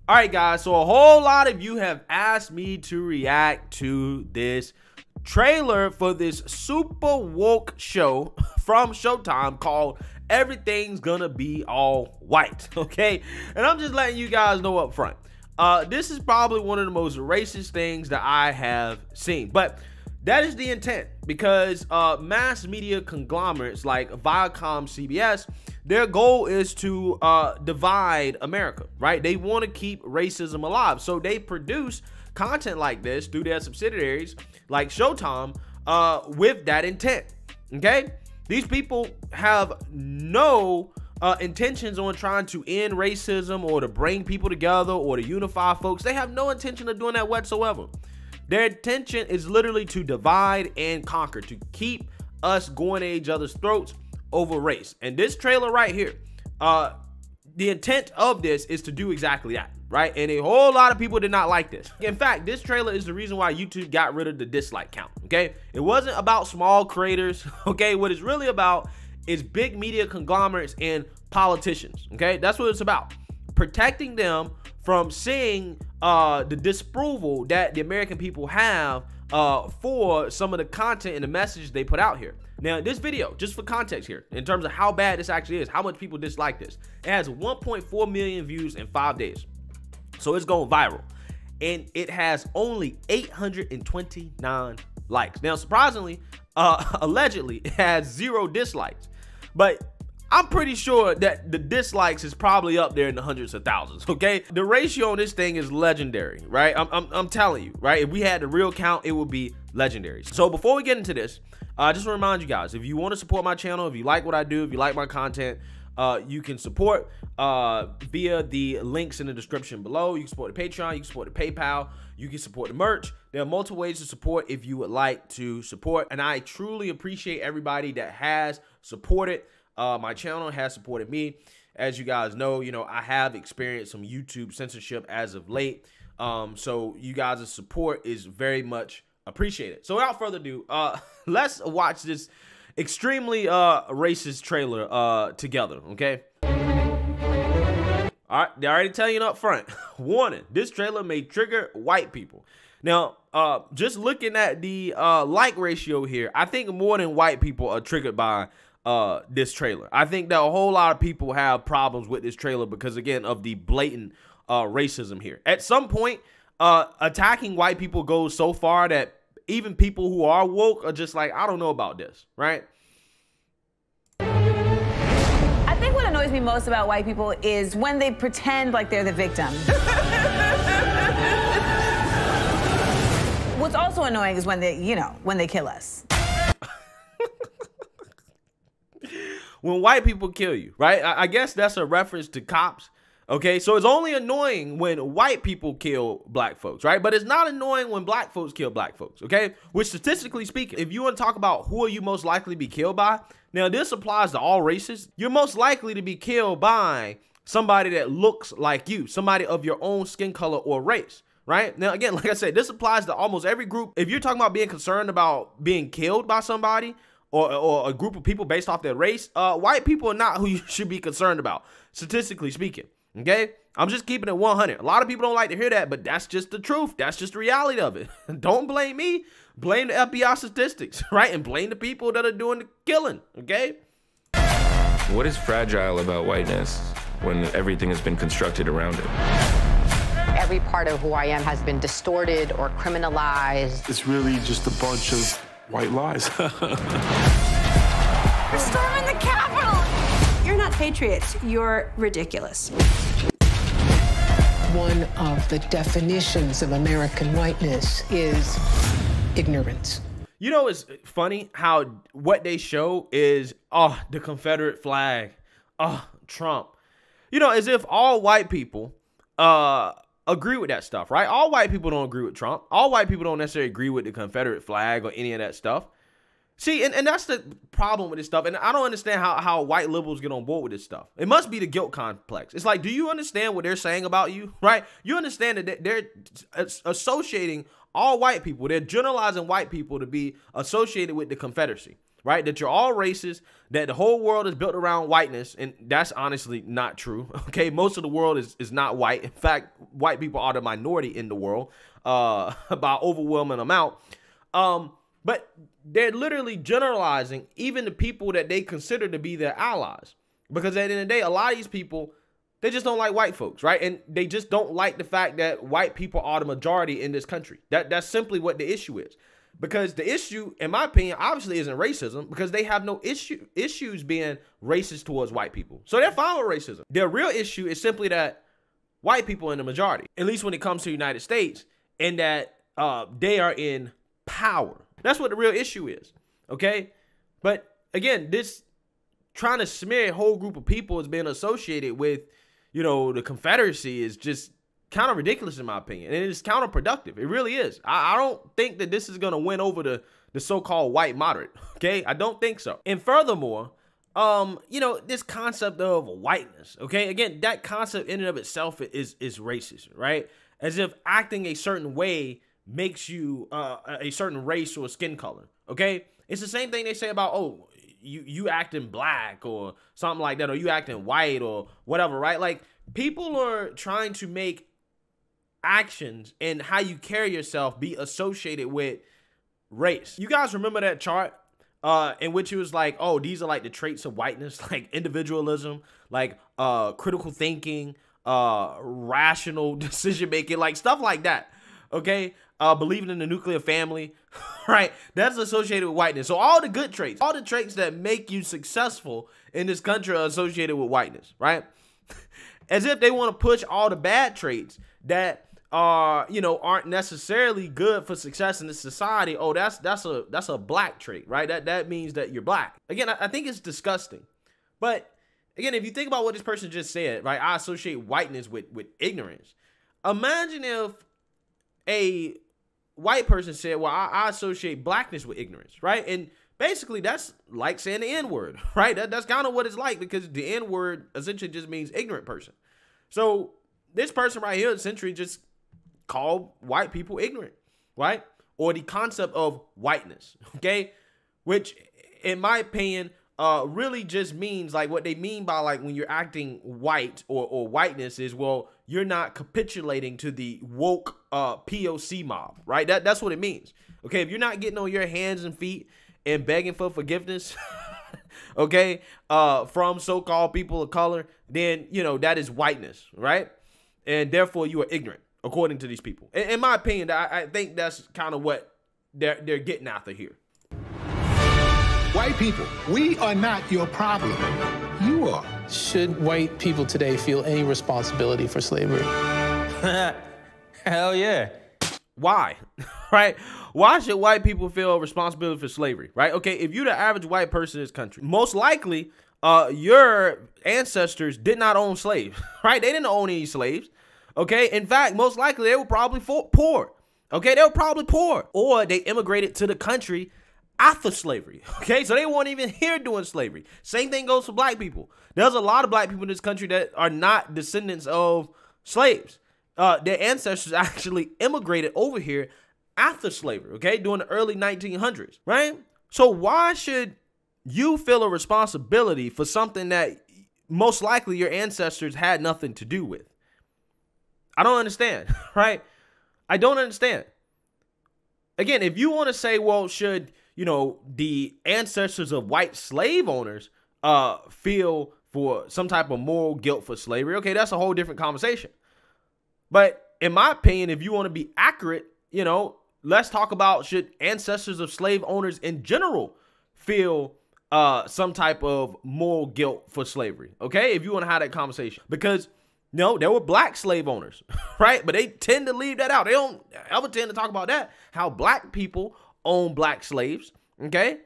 All right, guys, so a whole lot of you have asked me to react to this trailer for this super woke show from Showtime called Everything's Gonna Be All White, okay? And I'm just letting you guys know up front. This is probably one of the most racist things that I have seen, but that is the intent, because mass media conglomerates like Viacom, CBS, their goal is to divide America, right? They want to keep racism alive. So they produce content like this through their subsidiaries like Showtime with that intent, okay? These people have no intentions on trying to end racism or to bring people together or to unify folks. They have no intention of doing that whatsoever. Their intention is literally to divide and conquer, to keep us going at each other's throats over race. And this trailer right here, the intent of this is to do exactly that, right? And a whole lot of people did not like this. In fact, this trailer is the reason why YouTube got rid of the dislike count, okay? It wasn't about small creators, okay? What it's really about is big media conglomerates and politicians, okay? That's what it's about. Protecting them from seeing the disapproval that the American people have for some of the content and the message they put out here. Now, this video, just for context here, in terms of how bad this actually is, how much people dislike this, it has 1.4 million views in 5 days. So it's going viral. And it has only 829 likes. Now, surprisingly, allegedly, it has 0 dislikes. But I'm pretty sure that the dislikes is probably up there in the hundreds of thousands, okay? The ratio on this thing is legendary, right? I'm telling you, right? If we had the real count, it would be legendary. So before we get into this, I just want to remind you guys, if you want to support my channel, if you like what I do, if you like my content, you can support via the links in the description below. You can support the Patreon, you can support the PayPal, you can support the merch. There are multiple ways to support if you would like to support, and I truly appreciate everybody that has supported my channel, has supported me. As you guys know, I have experienced some YouTube censorship as of late. So you guys' support is very much appreciated. So without further ado, let's watch this extremely racist trailer together, okay? All right, they already tell you up front. Warning, this trailer may trigger white people. Now, just looking at the like ratio here, I think more than white people are triggered by this trailer. I think that a whole lot of people have problems with this trailer because, again, of the blatant racism here. At some point, attacking white people goes so far that even people who are woke are just like, I don't know about this, right? I think what annoys me most about white people is when they pretend like they're the victim. What's also annoying is when they, when they kill us. When white people kill you, right? I guess that's a reference to cops. Okay, so it's only annoying when white people kill black folks, right? But it's not annoying when black folks kill black folks, okay? Which, statistically speaking, if you want to talk about who are you most likely to be killed by, now this applies to all races. You're most likely to be killed by somebody that looks like you, somebody of your own skin color or race, right? Now, again, like I said, this applies to almost every group. If you're talking about being concerned about being killed by somebody or a group of people based off their race, white people are not who you should be concerned about, statistically speaking. Okay, I'm just keeping it 100. A lot of people don't like to hear that, but that's just the truth. That's just the reality of it. Don't blame me. Blame the FBI statistics, right? And blame the people that are doing the killing, okay? What is fragile about whiteness when everything has been constructed around it? Every part of who I am has been distorted or criminalized. It's really just a bunch of white lies. We're storming the Capitol! You're not patriots. You're ridiculous. One of the definitions of American whiteness is ignorance. You know, it's funny how what they show is, the Confederate flag, Trump. As if all white people agree with that stuff, right? All white people don't agree with Trump. All white people don't necessarily agree with the Confederate flag or any of that stuff. See, and that's the problem with this stuff. And I don't understand how white liberals get on board with this stuff. It must be the guilt complex. It's like, do you understand what they're saying about you, right? You understand that they're associating all white people. They're generalizing white people to be associated with the Confederacy, right? That you're all racist, that the whole world is built around whiteness, and that's honestly not true, okay? Most of the world is not white. In fact, white people are the minority in the world by overwhelming amount. But they're literally generalizing even the people that they consider to be their allies. Because at the end of the day, a lot of these people, they just don't like white folks, right? And they just don't like the fact that white people are the majority in this country. That's simply what the issue is. Because the issue, in my opinion, obviously isn't racism, because they have no issues being racist towards white people. So they're fine with racism. Their real issue is simply that white people are in the majority, at least when it comes to the United States, and that they are in power. That's what the real issue is, okay? But again, this trying to smear a whole group of people as being associated with, you know, the Confederacy is just kind of ridiculous in my opinion, and it is counterproductive. It really is. I don't think that this is going to win over the so-called white moderate, okay? I don't think so. And furthermore, you know, this concept of whiteness, okay? Again, that concept in and of itself is racist, right? As if acting a certain way makes you a certain race or skin color, okay? It's the same thing they say about, oh, you acting black or something like that, or you acting white or whatever, right? Like, people are trying to make actions and how you carry yourself be associated with race. You guys remember that chart in which it was like, oh, these are like the traits of whiteness, like individualism, like critical thinking, rational decision making, like stuff like that, okay? Believing in the nuclear family, right? That's associated with whiteness. So all the good traits, all the traits that make you successful in this country are associated with whiteness, right? As if they want to push all the bad traits that are, you know, aren't necessarily good for success in this society. Oh, that's a black trait, right? That means that you're black. Again, I think it's disgusting. But again, if you think about what this person just said, right? I associate whiteness with ignorance. Imagine if a white person said, well, I associate blackness with ignorance, right? And basically that's like saying the N-word, right? That's kind of what it's like, because the N-word essentially just means ignorant person. So this person right here essentially just called white people ignorant, right? Or the concept of whiteness, okay? Which, in my opinion, really just means, like, what they mean by, like, when you're acting white or whiteness is, well, you're not capitulating to the woke POC mob, right? That's what it means, okay? If you're not getting on your hands and feet and begging for forgiveness, okay, from so-called people of color, then, you know, that is whiteness, right? And therefore you are ignorant, according to these people. In my opinion, I think that's kind of what they're getting after here. White people, we are not your problem. You are. Should white people today feel any responsibility for slavery? Hell yeah. Why? Right? Why should white people feel responsibility for slavery? Right? Okay, if you're the average white person in this country, most likely your ancestors did not own slaves, right? They didn't own any slaves. Okay, in fact, most likely they were probably poor. Okay, they were probably poor, or they immigrated to the country after slavery. Okay, so they weren't even here doing slavery. Same thing goes for black people. There's a lot of black people in this country that are not descendants of slaves. Their ancestors actually immigrated over here after slavery, okay, during the early 1900s, right? So why should you feel a responsibility for something that most likely your ancestors had nothing to do with? I don't understand, right? I don't understand. Again, if you want to say, well, should, you know, the ancestors of white slave owners feel for some type of moral guilt for slavery, okay, that's a whole different conversation. But in my opinion, if you want to be accurate, you know, let's talk about, should ancestors of slave owners in general feel some type of moral guilt for slavery, okay, if you want to have that conversation. Because no, there were black slave owners, right? But they tend to leave that out. They don't ever tend to talk about that, how black people own black slaves, okay?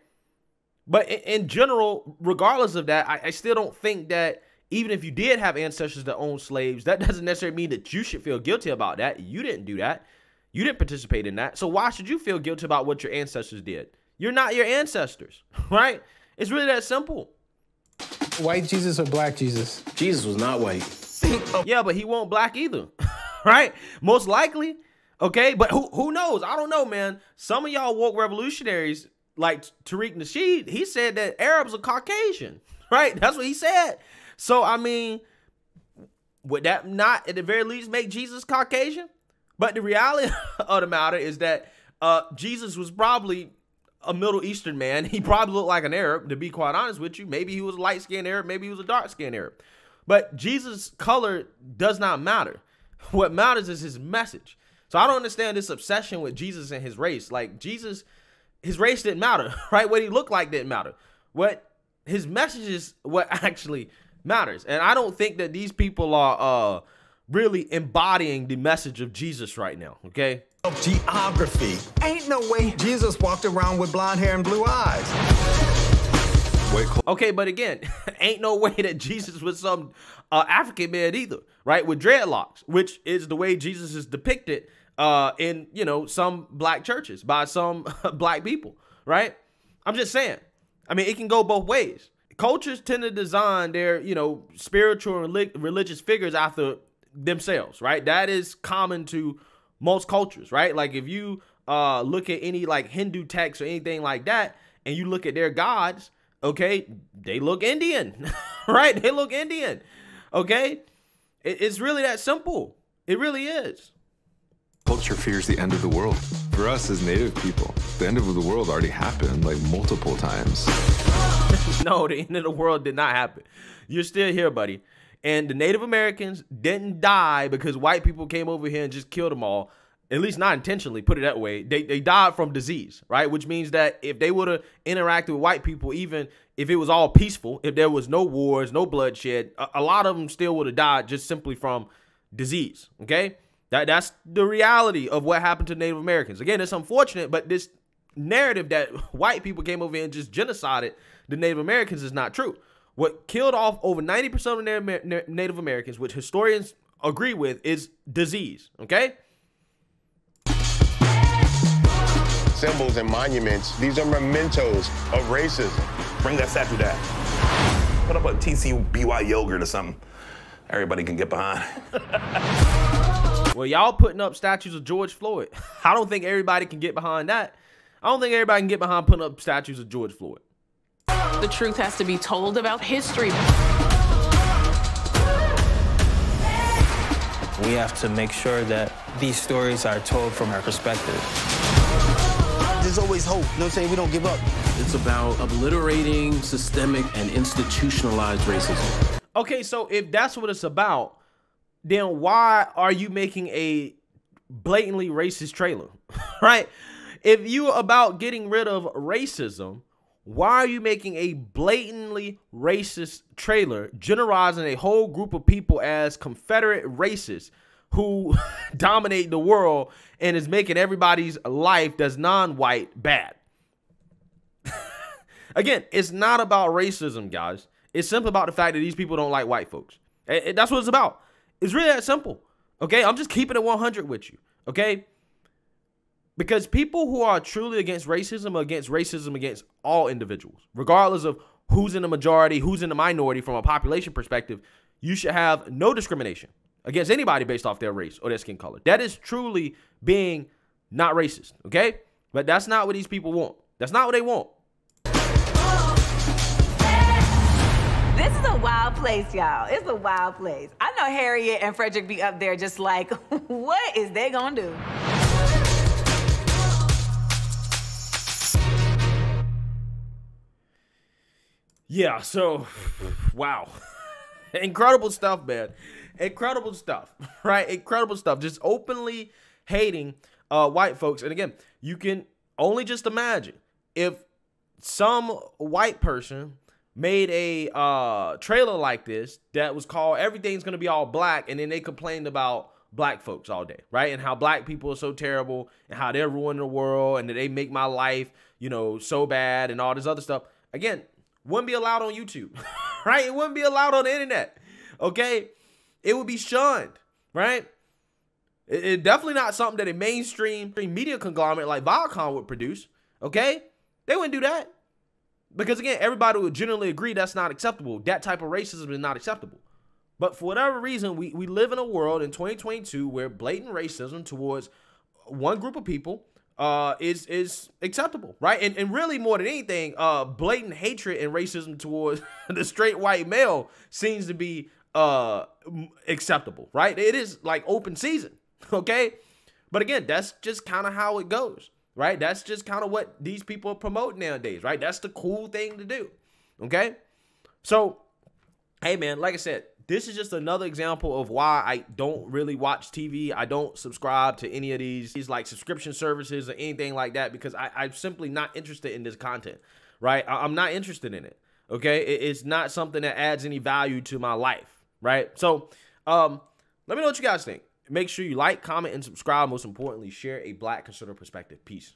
But in general, regardless of that, I still don't think that even if you did have ancestors that owned slaves, that doesn't necessarily mean that you should feel guilty about that. You didn't do that. You didn't participate in that. So why should you feel guilty about what your ancestors did? You're not your ancestors, right? It's really that simple. White Jesus or black Jesus? Jesus was not white. Yeah, but he won't black either, right? Most likely, okay? But who knows? I don't know, man. Some of y'all woke revolutionaries, like Tariq Nasheed, he said that Arabs are Caucasian, right? That's what he said. So, I mean, would that not at the very least make Jesus Caucasian? But the reality of the matter is that Jesus was probably a Middle Eastern man. He probably looked like an Arab, to be quite honest with you. Maybe he was a light-skinned Arab. Maybe he was a dark-skinned Arab. But Jesus' color does not matter. What matters is his message. So I don't understand this obsession with Jesus and his race. Like, Jesus, his race didn't matter, right? What he looked like didn't matter. What his message is what actually matters. And I don't think that these people are really embodying the message of Jesus right now, okay? Geography. Ain't no way Jesus walked around with blonde hair and blue eyes. Okay, but again, ain't no way that Jesus was some African man either, right? With dreadlocks, which is the way Jesus is depicted in, you know, some black churches by some black people, right? I'm just saying. I mean, it can go both ways. Cultures tend to design their, you know, spiritual and religious figures after themselves, right? That is common to most cultures, right? Like if you look at any like Hindu texts or anything like that, and you look at their gods, okay, they look Indian, right? They look Indian, okay? It's really that simple. It really is. Culture fears the end of the world. For us as Native people, the end of the world already happened like multiple times. No, the end of the world did not happen. You're still here, buddy. And the Native Americans didn't die because white people came over here and just killed them all. At least not intentionally, put it that way. They died from disease, right? Which means that if they would have interacted with white people, even if it was all peaceful, if there was no wars, no bloodshed, a lot of them still would have died just simply from disease, okay? That's the reality of what happened to Native Americans. Again, it's unfortunate, but this narrative that white people came over here and just genocided the Native Americans is not true. What killed off over 90% of Native Americans, which historians agree with, is disease, okay? Symbols and monuments, these are mementos of racism. Bring that statue down. Put up a TCBY yogurt or something everybody can get behind. Well, y'all putting up statues of George Floyd. I don't think everybody can get behind that. I don't think everybody can get behind putting up statues of George Floyd. The truth has to be told about history. We have to make sure that these stories are told from our perspective. There's always hope. You know what I'm saying? We don't give up. It's about obliterating systemic and institutionalized racism. Okay, so if that's what it's about, then why are you making a blatantly racist trailer, right? If you're about getting rid of racism, why are you making a blatantly racist trailer generalizing a whole group of people as Confederate racists who dominate the world and is making everybody's life that's non-white bad? Again, it's not about racism, guys. It's simply about the fact that these people don't like white folks. That's what it's about. It's really that simple, okay? I'm just keeping it 100 with you, okay? Because people who are truly against racism are against racism against all individuals. Regardless of who's in the majority, who's in the minority from a population perspective, you should have no discrimination against anybody based off their race or their skin color. That is truly being not racist, okay? But that's not what these people want. That's not what they want. This is a wild place, y'all. It's a wild place. I know Harriet and Frederick be up there just like, what is they gonna do? Yeah, so, wow. Incredible stuff, man. Incredible stuff, right? Incredible stuff. Just openly hating white folks. And again, you can only just imagine if some white person made a trailer like this that was called Everything's Gonna Be All Black, and then they complained about black folks all day, right? And how black people are so terrible and how they're ruining the world and that they make my life, you know, so bad and all this other stuff. Again, wouldn't be allowed on YouTube, right? It wouldn't be allowed on the internet, okay? It would be shunned, right? It's definitely not something that a mainstream media conglomerate like Viacom would produce, okay? They wouldn't do that. Because, again, everybody would generally agree that's not acceptable. That type of racism is not acceptable. But for whatever reason, we live in a world in 2022 where blatant racism towards one group of people is acceptable, right? And really more than anything, blatant hatred and racism towards the straight white male seems to be acceptable, right? It is like open season, okay? But again, that's just kind of how it goes, right? That's just kind of what these people promote nowadays, right? That's the cool thing to do, okay? So, hey man, like I said, this is just another example of why I don't really watch TV. I don't subscribe to any of these like subscription services or anything like that because I'm simply not interested in this content, right? I'm not interested in it, okay? It's not something that adds any value to my life, right? So let me know what you guys think. Make sure you like, comment, and subscribe. Most importantly, share a Black conservative perspective. Peace.